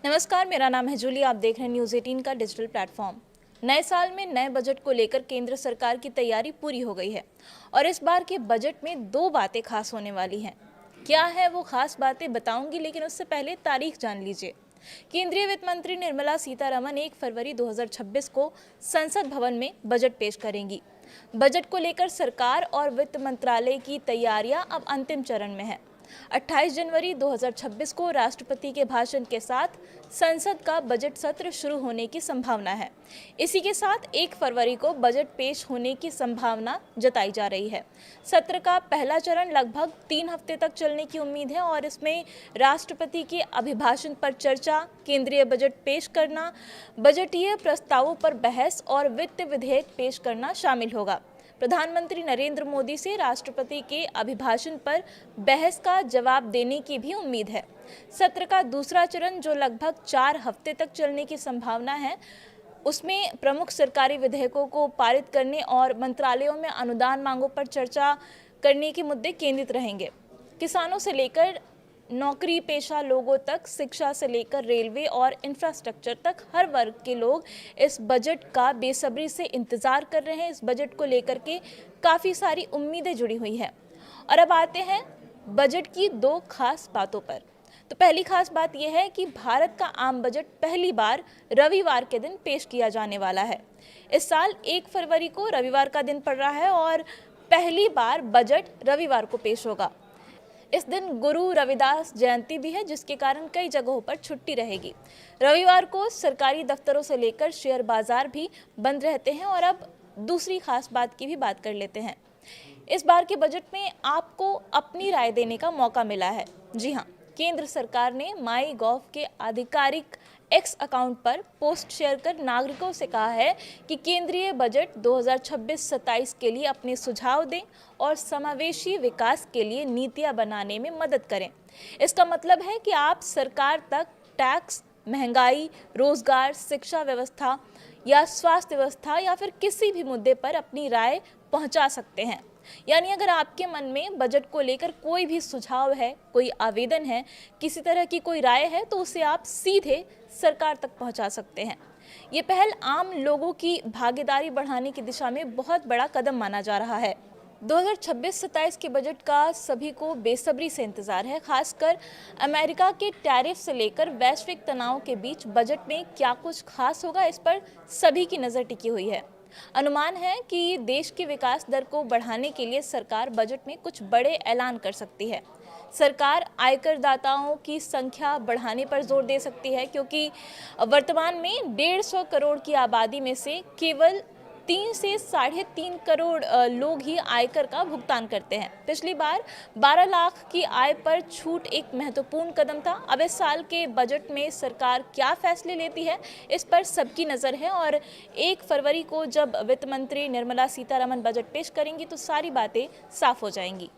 नमस्कार, मेरा नाम है जूली। आप देख रहे हैं न्यूज़ 18 का डिजिटल प्लेटफॉर्म। नए साल में नए बजट को लेकर केंद्र सरकार की तैयारी पूरी हो गई है और इस बार के बजट में दो बातें खास होने वाली हैं। क्या है वो खास बातें बताऊंगी, लेकिन उससे पहले तारीख जान लीजिए। केंद्रीय वित्त मंत्री निर्मला सीतारमण 1 फरवरी 2026 को संसद भवन में बजट पेश करेंगी। बजट को लेकर सरकार और वित्त मंत्रालय की तैयारियां अब अंतिम चरण में है। 28 जनवरी 2026 को राष्ट्रपति के भाषण के साथ संसद का बजट सत्र शुरू होने की संभावना है। इसी के साथ 1 फरवरी को बजट पेश होने की संभावना जताई जा रही है। सत्र का पहला चरण लगभग 3 हफ्ते तक चलने की उम्मीद है और इसमें राष्ट्रपति के अभिभाषण पर चर्चा, केंद्रीय बजट पेश करना, बजटीय प्रस्तावों पर बहस और वित्त विधेयक पेश करना शामिल होगा। प्रधानमंत्री नरेंद्र मोदी से राष्ट्रपति के अभिभाषण पर बहस का जवाब देने की भी उम्मीद है। सत्र का दूसरा चरण, जो लगभग 4 हफ्ते तक चलने की संभावना है, उसमें प्रमुख सरकारी विधेयकों को पारित करने और मंत्रालयों में अनुदान मांगों पर चर्चा करने के मुद्दे केंद्रित रहेंगे। किसानों से लेकर नौकरी पेशा लोगों तक, शिक्षा से लेकर रेलवे और इंफ्रास्ट्रक्चर तक हर वर्ग के लोग इस बजट का बेसब्री से इंतज़ार कर रहे हैं। इस बजट को लेकर के काफ़ी सारी उम्मीदें जुड़ी हुई हैं। और अब आते हैं बजट की दो खास बातों पर। तो पहली खास बात यह है कि भारत का आम बजट पहली बार रविवार के दिन पेश किया जाने वाला है। इस साल 1 फरवरी को रविवार का दिन पड़ रहा है और पहली बार बजट रविवार को पेश होगा। इस दिन गुरु रविदास जयंती भी है, जिसके कारण कई जगहों पर छुट्टी रहेगी। रविवार को सरकारी दफ्तरों से लेकर शेयर बाजार भी बंद रहते हैं। और अब दूसरी खास बात की भी बात कर लेते हैं। इस बार के बजट में आपको अपनी राय देने का मौका मिला है। जी हाँ, केंद्र सरकार ने माई गॉव के आधिकारिक एक्स अकाउंट पर पोस्ट शेयर कर नागरिकों से कहा है कि केंद्रीय बजट 2026-27 के लिए अपने सुझाव दें और समावेशी विकास के लिए नीतियां बनाने में मदद करें। इसका मतलब है कि आप सरकार तक टैक्स, महंगाई, रोजगार, शिक्षा व्यवस्था या स्वास्थ्य व्यवस्था या फिर किसी भी मुद्दे पर अपनी राय पहुंचा सकते हैं। यानी अगर आपके मन में बजट को लेकर कोई भी सुझाव है, कोई आवेदन है, किसी तरह की कोई राय है, तो उसे आप सीधे सरकार तक पहुंचा सकते हैं। ये पहल आम लोगों की भागीदारी बढ़ाने की दिशा में बहुत बड़ा कदम माना जा रहा है। 2026-27 के बजट का सभी को बेसब्री से इंतजार है। खासकर अमेरिका के टैरिफ से लेकर वैश्विक तनाव के बीच बजट में क्या कुछ खास होगा, इस पर सभी की नज़र टिकी हुई है। अनुमान है कि देश के विकास दर को बढ़ाने के लिए सरकार बजट में कुछ बड़े ऐलान कर सकती है। सरकार आयकर दाताओं की संख्या बढ़ाने पर जोर दे सकती है, क्योंकि वर्तमान में 150 करोड़ की आबादी में से केवल 3 से 3.5 करोड़ लोग ही आयकर का भुगतान करते हैं। पिछली बार 12 लाख की आय पर छूट एक महत्वपूर्ण कदम था। अब इस साल के बजट में सरकार क्या फैसले लेती है, इस पर सबकी नज़र है। और 1 फरवरी को जब वित्त मंत्री निर्मला सीतारमण बजट पेश करेंगी तो सारी बातें साफ हो जाएंगी।